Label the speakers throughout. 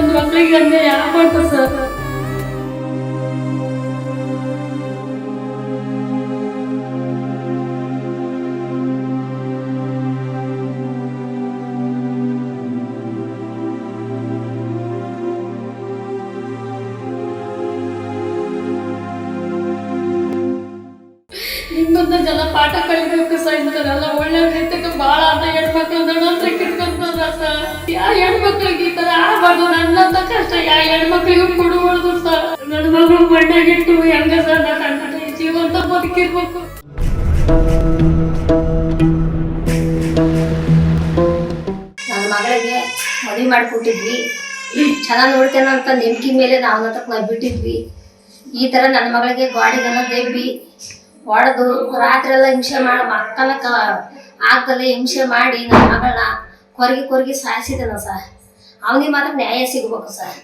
Speaker 1: ಇನ್ನೊಂದು ಮಕ್ಕಳಿಗೆ ಅನ್ಯಾಯ ಆಗ್ಬಾರ್ದು ಸರ್. ನಿಮ್ಮಂತ ಜನ ಪಾಠ ಕಲಿಬೇಕು ಸರ್. ಇಂಥದೆಲ್ಲ ಒಳ್ಳೆ ರೀತಿಗೆ ಭಾಳ ಅಂತ ಹೆಣ್ಮಕ್ಳು ನನ್ನಂತ್ರ ಕಿತ್ಕೊಂತಾರ ಸರ್. ಯಾ ಹೆಣ್ಮಕ್ಳಿಗೆ ಈ ತರ ಆಗ್ಬಾರ್ದು. ನನ್ನಂತ ಕಷ್ಟ ಯಾ ಹೆಣ್ಮಕ್ಳಿಗೂ ಕೊಡುವಳ್ದು ಸರ್. ನನ್ನ ಮಗಳು ಮಣ್ಣಾಗಿಟ್ಟು ಹೆಂಗ ಸರ್ ನನ್ನ ಜೀವಂತ ಬದುಕಿರ್ಬೇಕು.
Speaker 2: ನನ್ನ ಮಗಳಿಗೆ ಮದುವೆ ಮಾಡಿಕೊಟ್ಟಿದ್ವಿ, ಚೆನ್ನಾಗಿ ನೋಡ್ತೇನೆ ಅಂತ ನೆಮ್ಕಿ ಮೇಲೆ ನಾವು ಬಿಟ್ಟಿದ್ವಿ. ಈ ಥರ ನನ್ನ ಮಗಳಿಗೆ ಗಾಡಿಗೆಲ್ಲ ದೆಬ್ಬಿ ಹೊಡೆದು ರಾತ್ರಿ ಎಲ್ಲ ಹಿಂಸೆ ಮಾಡಿ ಮಕ್ಕಳ ಆಗ್ದಲ್ಲೇ ಹಿಂಸೆ ಮಾಡಿ ನನ್ನ ಮಗಳನ್ನ ಕೊರಗಿ ಸಾಯಿಸಿದನ ಸರ್. ಅವನಿಗೆ ಮಾತ್ರ ನ್ಯಾಯ ಸಿಗ್ಬೇಕು ಸರ್.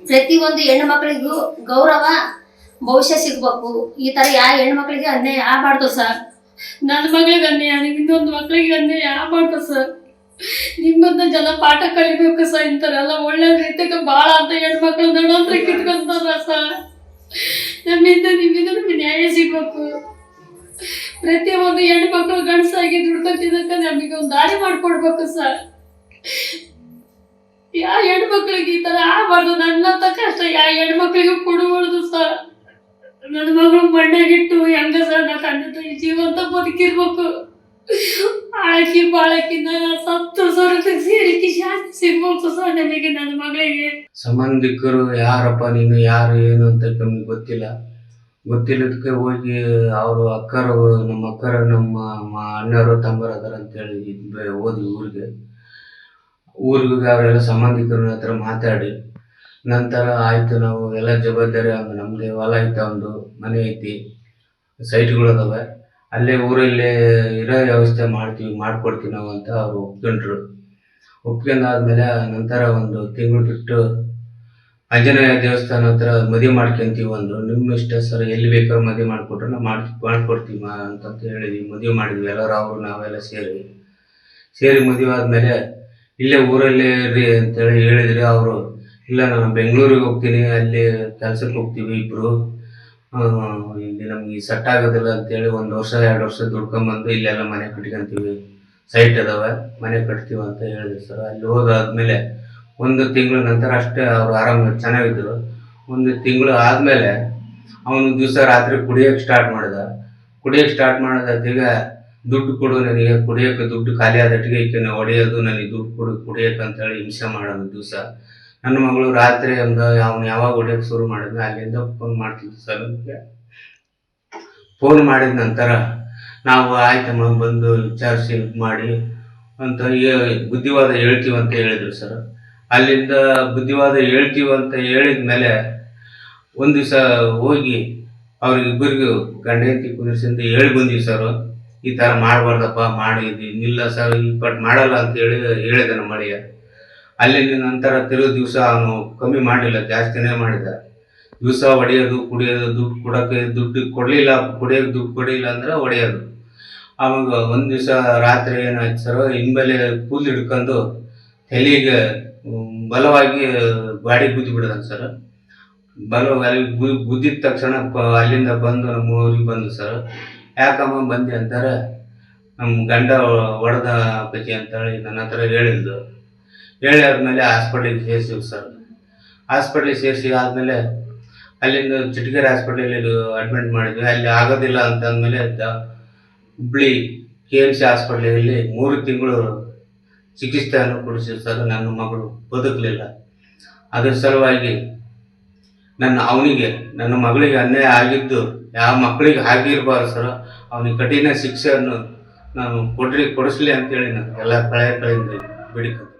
Speaker 2: ಪ್ರತಿಯೊಂದು ಹೆಣ್ಣು ಮಕ್ಕಳಿಗೂ ಗೌರವ ಭವಿಷ್ಯ ಸಿಗ್ಬೇಕು. ಈ ಥರ ಯಾವ ಹೆಣ್ಣು ಮಕ್ಕಳಿಗೆ ಅನ್ಯಾಯ ಆಗಬಾರ್ದು ಸರ್.
Speaker 1: ನನ್ನ ಮಗಳಿಗೆ ಅನ್ಯಾಯ, ಇನ್ನೊಂದು ಮಕ್ಕಳಿಗೆ ಅನ್ಯಾಯ ಆಗ್ಬಾರ್ದು ಸರ್. ನಿಮ್ಮಂತ ಜನ ಪಾಠ ಕಲಿಬೇಕು ಸರ್. ಇಂಥದೆಲ್ಲ ಒಳ್ಳೆ ರೀತಿಗೆ ಭಾಳ ಅಂತ ಹೆಣ್ಮಕ್ಳು ನನ್ನಂತ್ರ ಕಿತ್ಕೊಂತಾರ ಸರ್. ನಿಮ್ಮಿಂದ ನಮಗೆ ನ್ಯಾಯ ಸಿಗ್ಬೇಕು. ಪ್ರತಿಯೊಂದು ಹೆಣ್ಣು ಮಕ್ಕಳು ಗಂಡಸಾಗಿ ದುಡ್ಕೊತಿದ್ದಕ್ಕೆ ನಮಗೆ ಒಂದು ದಾರಿ ಮಾಡಿಕೊಡ್ಬೇಕು ಸರ್. ಯಾವ ಹೆಣ್ಮಕ್ಳಿಗೆ ಈ ಥರ ಆಗಬಾರ್ದು. ನನ್ನಂತ ಕಷ್ಟ ಯಾವ ಹೆಣ್ಮಕ್ಳಿಗೂ ಕೊಡುವಳ್ದು ಸರ್. ನನ್ನ ಮಗಳು ಮಣ್ಣಾಗಿಟ್ಟು ಹೆಂಗ ಸರ್ ನಾ ತಂದೆ ಜೀವಂತ ಬದುಕಿರ್ಬೇಕು. ಆಳಕಿ ಬಾಳಕಿನ ಸತ್ತು ಸ್ವರಕ್ಕೆ ಸೇರಿಕೆ ಶಾಂತಿ ಸಿಗ್ಬೇಕು ಸರ್ ನನಗೆ, ನನ್ನ ಮಗಳಿಗೆ.
Speaker 3: ಸಂಬಂಧಿಕರು ಯಾರಪ್ಪ ನೀನು ಯಾರು ಏನು ಅಂತ ನಮ್ಗೆ ಗೊತ್ತಿಲ್ಲದಕ್ಕೆ ಹೋಗಿ ಅವರು ನಮ್ಮ ಅಕ್ಕರು ನಮ್ಮ ಅಣ್ಣರು ತಮ್ಮರು ಅದರ ಅಂತೇಳಿ ಹೋದ್ವಿ ಊರಿಗೆ ಅವರೆಲ್ಲ ಸಂಬಂಧಿಕರ ಹತ್ರ ಮಾತಾಡಿ ನಂತರ ಆಯಿತು ನಾವು ಎಲ್ಲ ಜವಾಬ್ದಾರಿ ನಮ್ಮದೇ ಹೊಲ ಐತೆ, ಒಂದು ಮನೆ ಐತಿ, ಸೈಟ್ಗಳು ಅದಾವೆ, ಅಲ್ಲೇ ಊರಲ್ಲೇ ಇರೋ ವ್ಯವಸ್ಥೆ ಮಾಡ್ಕೊಡ್ತೀವಿ ನಾವು ಅಂತ ಅವರು ಒಪ್ಕೊಂಡಾದ್ಮೇಲೆ ನಂತರ ಒಂದು ತಿಂಗಳು ಬಿಟ್ಟು ಆಂಜನೇಯ ದೇವಸ್ಥಾನ ಹತ್ರ ಮದುವೆ ಮಾಡ್ಕೊಂತೀವಿ ಅಂದರು. ನಿಮ್ಮ ಇಷ್ಟ ಸರ್, ಎಲ್ಲಿ ಬೇಕಾದ್ರೂ ಮದುವೆ ಮಾಡಿಕೊಟ್ರೆ ನಾವು ಮಾಡ್ಕೊಡ್ತೀವಿ ಅಂತಂತ ಹೇಳಿದ್ವಿ. ಮದುವೆ ಮಾಡಿದ್ವಿ ಎಲ್ಲರೂ, ಅವರು ನಾವೆಲ್ಲ ಸೇರಿ ಮದುವೆ ಆದಮೇಲೆ ಇಲ್ಲೇ ಊರಲ್ಲೇ ಇರ್ರಿ ಅಂತೇಳಿ ಹೇಳಿದ್ರಿ. ಅವರು ಇಲ್ಲ ನಾನು ಬೆಂಗಳೂರಿಗೆ ಹೋಗ್ತೀನಿ, ಅಲ್ಲಿ ಕೆಲಸಕ್ಕೆ ಹೋಗ್ತೀವಿ ಇಬ್ಬರು, ಇಲ್ಲಿ ನಮ್ಗೆ ಸೆಟ್ ಆಗೋದಿಲ್ಲ ಅಂತೇಳಿ 1 ವರ್ಷ 2 ವರ್ಷ ದುಡ್ಕೊಂಬಂದು ಇಲ್ಲೆಲ್ಲ ಮನೆ ಕಟ್ಕೊಂತೀವಿ, ಸೈಟ್ ಅದಾವೆ, ಮನೆ ಕಟ್ತೀವಿ ಅಂತ ಹೇಳಿದ್ರು ಸರ್. ಅಲ್ಲಿ ಹೋದಾದ್ಮೇಲೆ 1 ತಿಂಗಳ ನಂತರ ಅಷ್ಟೇ ಅವರು ಆರಾಮ ಚೆನ್ನಾಗಿದ್ರು. 1 ತಿಂಗಳು ಆದಮೇಲೆ ಅವನು ದಿವಸ ರಾತ್ರಿ ಕುಡಿಯೋಕ್ಕೆ ಸ್ಟಾರ್ಟ್ ಮಾಡಿದ ದುಡ್ಡು ಕೊಡು ನನಗೆ, ಕುಡಿಯೋಕ್ಕೆ ದುಡ್ಡು ಖಾಲಿ ಆದಟ್ಟಿಗೆ ಈಕೆ ಹೊಡೆಯೋದು, ನನಗೆ ದುಡ್ಡು ಕೊಡು ಕುಡಿಯೋಕೆ ಅಂತೇಳಿ ಹಿಂಸೆ ಮಾಡೋದು ದಿವಸ. ನನ್ನ ಮಗಳು ರಾತ್ರಿ ಅವನು ಯಾವಾಗ ಹೊಡೆಯೋಕ್ಕೆ ಶುರು ಮಾಡಿದ್ನ ಅಲ್ಲಿಂದ ಫೋನ್ ಮಾಡ್ತಿದ್ದೆ ಸರ್. ಫೋನ್ ಮಾಡಿದ ನಂತರ ನಾವು ಆಯ್ತಮ್ಮ ಬಂದು ವಿಚಾರಿಸಿ ಮಾಡಿ ಅಂತ ಬುದ್ಧಿವಾದ ಹೇಳ್ತೀವಿ ಅಂತ ಹೇಳಿದ್ರು ಸರ್. ಅಲ್ಲಿಂದ ಬುದ್ಧಿವಾದ ಹೇಳ್ತೀವಿ ಅಂತ ಹೇಳಿದ ಮೇಲೆ ಒಂದು ದಿವಸ ಹೋಗಿ ಅವ್ರಿಗಿಬ್ಬರಿಗೂ ಗಂಡ ಹೆಂಡತಿ ಕುದಿಸಿಂದ ಹೇಳಿ ಬಂದ್ವಿ ಸರ್. ಈ ಥರ ಮಾಡಬಾರ್ದಪ್ಪ, ಮಾಡಿದ್ವಿ ನಿಲ್ಲ ಸರ್, ಬಟ್ ಮಾಡಲ್ಲ ಅಂತ ಹೇಳಿದ ನಮ್ಮ ಮಳೆಯ. ಅಲ್ಲಿಂದ ನಂತರ ತಿರುಗಿ ದಿವಸ ಅವನು ಕಮ್ಮಿ ಮಾಡಲಿಲ್ಲ, ಜಾಸ್ತಿನೇ ಮಾಡಿದ. ದಿವಸ ಹೊಡೆಯೋದು, ಕುಡಿಯೋದು, ದುಡ್ಡು ಕೊಡಲಿಲ್ಲ, ಕುಡಿಯೋಕೆ ದುಡ್ಡು ಕೊಡಲಿಲ್ಲ ಅಂದ್ರೆ ಹೊಡೆಯೋದು. ಅವಾಗ ಒಂದು ದಿವಸ ರಾತ್ರಿ ಏನಾಯ್ತು ಸರ್, ಹಿಂಬಲೆ ಕೂದಲು ಹಿಡ್ಕೊಂಡು ತಲೆಗೆ ಬಲವಾಗಿ ಗಾಡಿ ಗುದ್ದಿ ಬಿಡೋದ ಸರ್. ಬಲವಾಗಿ ಗುದ್ದಿದ ತಕ್ಷಣ ಅಲ್ಲಿಂದ ಬಂದು ನಮ್ಮ ಊರಿಗೆ ಬಂದು ಸರ್. ಯಾಕಮ್ಮ ಬಂದೆ ಅಂತಾರೆ, ನಮ್ಮ ಗಂಡ ಹೊಡೆದ ಅಪ್ಪಾಜಿ ಅಂತೇಳಿ ನನ್ನ ಹತ್ರ ಹೇಳಿ ಆದ್ಮೇಲೆ ಹಾಸ್ಪಿಟ್ಲಿಗೆ ಸೇರಿಸಿವಿ ಸರ್. ಹಾಸ್ಪಿಟ್ಲಿಗೆ ಸೇರಿಸಿ ಆದಮೇಲೆ ಅಲ್ಲಿಂದ ಚಿಟಗೇರಿ ಹಾಸ್ಪಿಟ್ಲಲ್ಲಿ ಅಡ್ಮಿಟ್ ಮಾಡಿದ್ವಿ. ಅಲ್ಲಿ ಆಗೋದಿಲ್ಲ ಅಂತಂದಮೇಲೆ ಹುಬ್ಳಿ KMC ಹಾಸ್ಪಿಟ್ಲಲ್ಲಿ 3 ತಿಂಗಳು ಚಿಕಿತ್ಸೆಯನ್ನು ಕೊಡಿಸಿವಿ ಸರ್. ನನ್ನ ಮಗಳು ಬದುಕಲಿಲ್ಲ. ಅದರ ಸಲುವಾಗಿ ನನ್ನ ಮಗಳಿಗೆ ಅನ್ಯಾಯ ಆಗಿದ್ದು ಯಾವ ಮಕ್ಕಳಿಗೆ ಆಗಿರಬಾರ್ದು ಸರ್. ಅವನಿಗೆ ಕಠಿಣ ಶಿಕ್ಷೆಯನ್ನು ನಾನು ಕೊಡಿಸ್ಲಿ ಅಂತೇಳಿ ನಾನು ಎಲ್ಲ ಕಳೆಯಿಂದ ಬೇಡಿಕೊಂಡೆ.